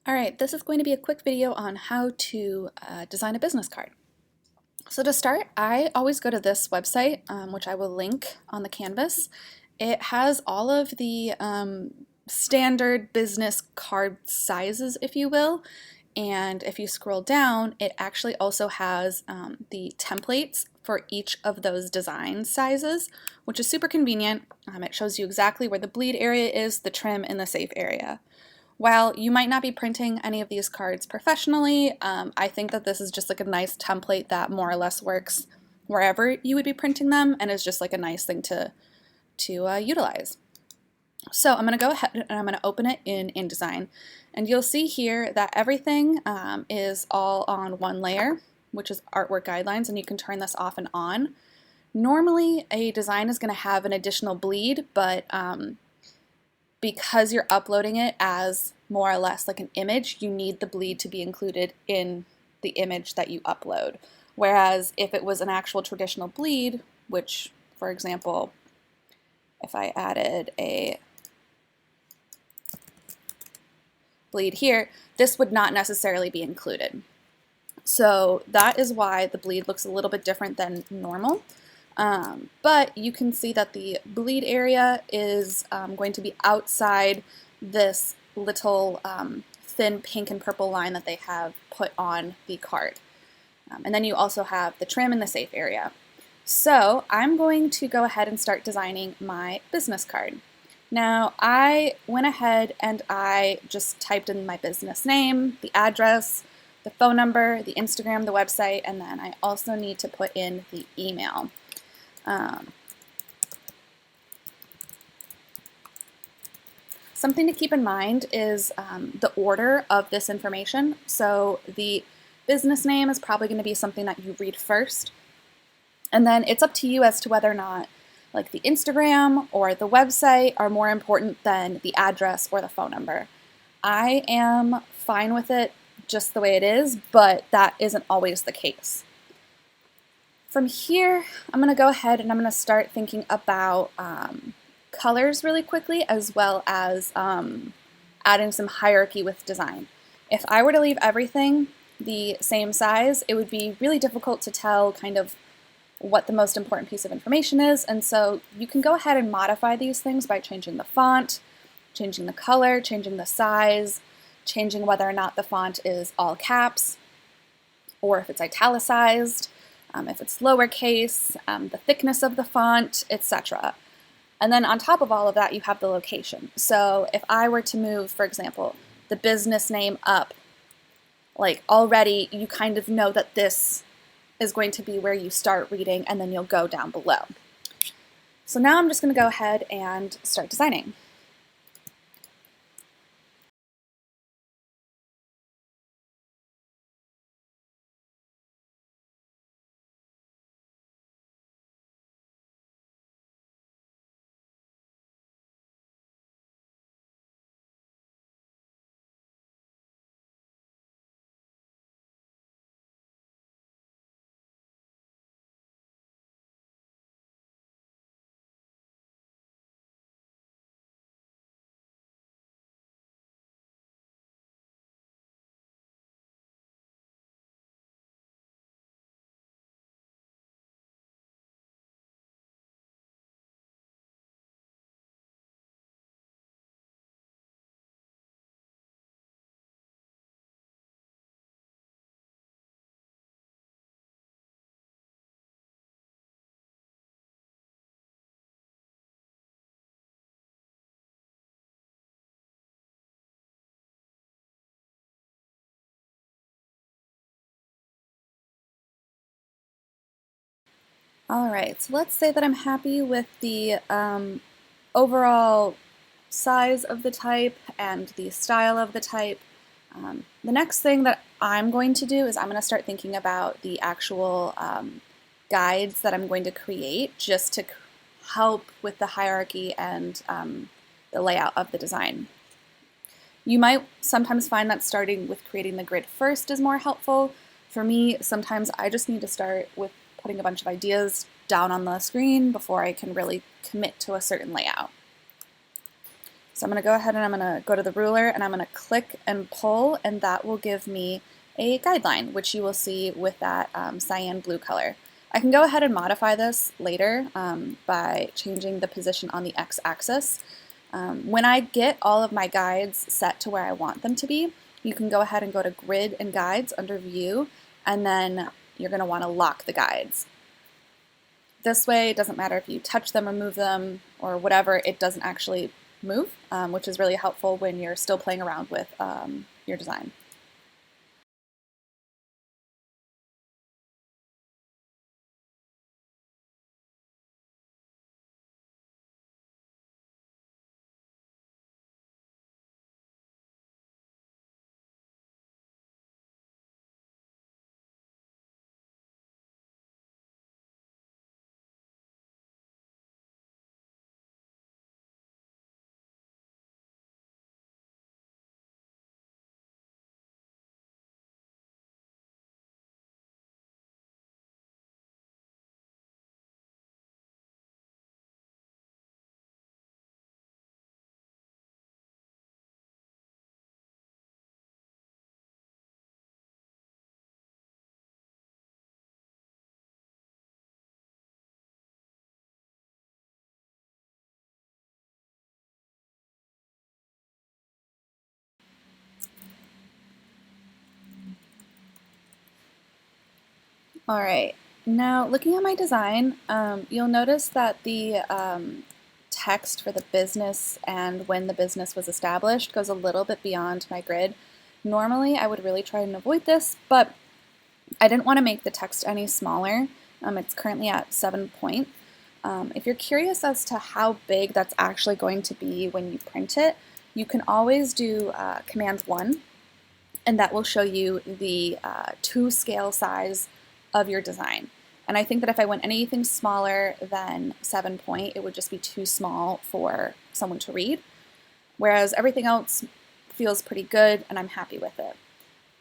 Alright, this is going to be a quick video on how to design a business card. So to start, I always go to this website, which I will link on the canvas. It has all of the standard business card sizes, if you will, and if you scroll down, it actually also has the templates for each of those design sizes, which is super convenient. It shows you exactly where the bleed area is, the trim, and the safe area. While you might not be printing any of these cards professionally, I think that this is just like a nice template that more or less works wherever you would be printing them and is just like a nice thing to utilize. So I'm going to go ahead and I'm going to open it in InDesign, and you'll see here that everything is all on one layer, which is artwork guidelines, and you can turn this off and on. Normally a design is going to have an additional bleed, but because you're uploading it as more or less like an image, you need the bleed to be included in the image that you upload. Whereas if it was an actual traditional bleed, which, for example, if I added a bleed here, this would not necessarily be included. So that is why the bleed looks a little bit different than normal. But you can see that the bleed area is going to be outside this little thin pink and purple line that they have put on the card. And then you also have the trim and the safe area. So I'm going to go ahead and start designing my business card. Now I went ahead and I just typed in my business name, the address, the phone number, the Instagram, the website, and then I also need to put in the email. Something to keep in mind is the order of this information. So the business name is probably going to be something that you read first, and then it's up to you as to whether or not like the Instagram or the website are more important than the address or the phone number. I am fine with it just the way it is, but that isn't always the case. From here, I'm going to go ahead and I'm going to start thinking about colors really quickly, as well as adding some hierarchy with design. If I were to leave everything the same size, it would be really difficult to tell kind of what the most important piece of information is, and so you can go ahead and modify these things by changing the font, changing the color, changing the size, changing whether or not the font is all caps or if it's italicized, if it's lowercase, the thickness of the font, etc. And then on top of all of that, you have the location. So if I were to move, for example, the business name up, like already you kind of know that this is going to be where you start reading and then you'll go down below. So now I'm just going to go ahead and start designing. Alright, so let's say that I'm happy with the overall size of the type and the style of the type. The next thing that I'm going to do is I'm going to start thinking about the actual guides that I'm going to create just to help with the hierarchy and the layout of the design. You might sometimes find that starting with creating the grid first is more helpful. For me, sometimes I just need to start with putting a bunch of ideas down on the screen before I can really commit to a certain layout. So I'm going to go ahead and I'm going to go to the ruler and I'm going to click and pull, and that will give me a guideline, which you will see with that cyan blue color. I can go ahead and modify this later by changing the position on the x-axis. When I get all of my guides set to where I want them to be, you can go ahead and go to Grid and Guides under View, and then you're going to want to lock the guides. This way, it doesn't matter if you touch them or move them or whatever, it doesn't actually move, which is really helpful when you're still playing around with your design. All right, now looking at my design, you'll notice that the text for the business and when the business was established goes a little bit beyond my grid. Normally, I would really try and avoid this, but I didn't want to make the text any smaller. It's currently at 7 point. If you're curious as to how big that's actually going to be when you print it, you can always do Command 1, and that will show you the to scale size of your design. And I think that if I went anything smaller than 7 point, it would just be too small for someone to read, whereas everything else feels pretty good and I'm happy with it.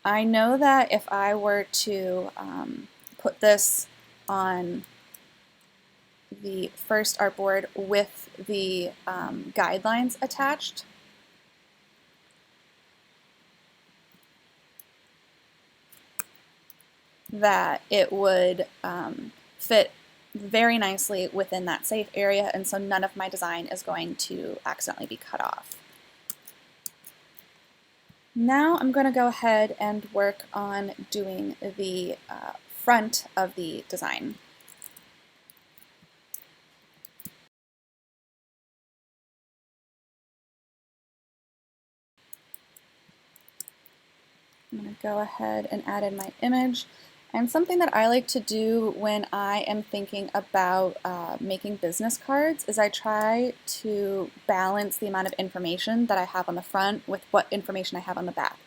I know that if I were to put this on the first artboard with the guidelines attached, that it would fit very nicely within that safe area, and so none of my design is going to accidentally be cut off. Now I'm going to go ahead and work on doing the front of the design. I'm going to go ahead and add in my image. And something that I like to do when I am thinking about making business cards is I try to balance the amount of information that I have on the front with what information I have on the back.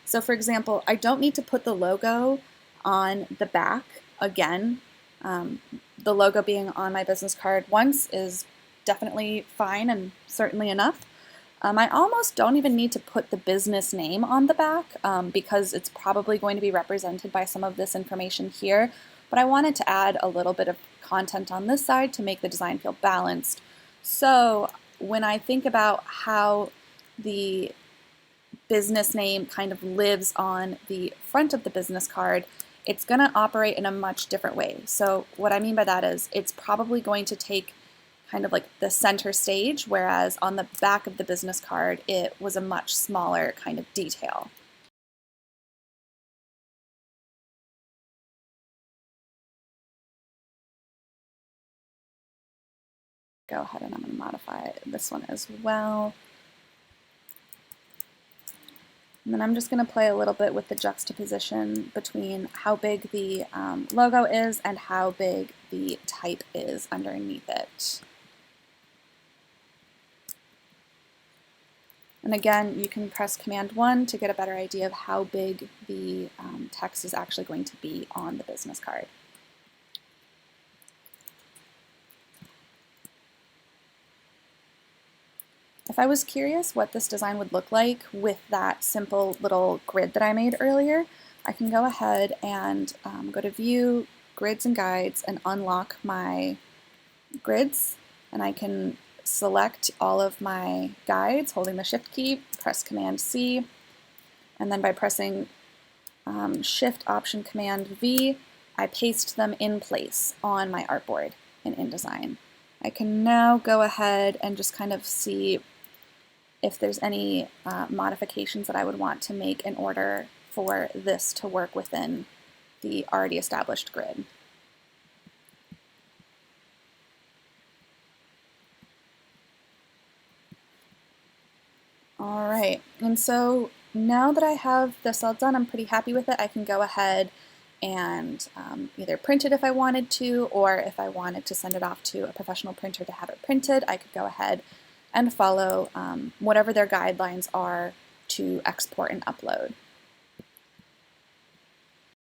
So for example, I don't need to put the logo on the back again. The logo being on my business card once is definitely fine and certainly enough. I almost don't even need to put the business name on the back because it's probably going to be represented by some of this information here, but I wanted to add a little bit of content on this side to make the design feel balanced. So when I think about how the business name kind of lives on the front of the business card, it's going to operate in a much different way. So what I mean by that is it's probably going to take kind of like the center stage, whereas on the back of the business card, it was a much smaller kind of detail. Go ahead and I'm going to modify this one as well. And then I'm just going to play a little bit with the juxtaposition between how big the logo is and how big the type is underneath it. And again, you can press Command 1 to get a better idea of how big the text is actually going to be on the business card. If I was curious what this design would look like with that simple little grid that I made earlier, I can go ahead and go to View, Grids and Guides, and unlock my grids, and I can select all of my guides holding the Shift key, press Command C, and then by pressing Shift Option Command V, I paste them in place on my artboard in InDesign. I can now go ahead and just kind of see if there's any modifications that I would want to make in order for this to work within the already established grid. All right, and so now that I have this all done, I'm pretty happy with it. I can go ahead and either print it if I wanted to, or if I wanted to send it off to a professional printer to have it printed, I could go ahead and follow whatever their guidelines are to export and upload.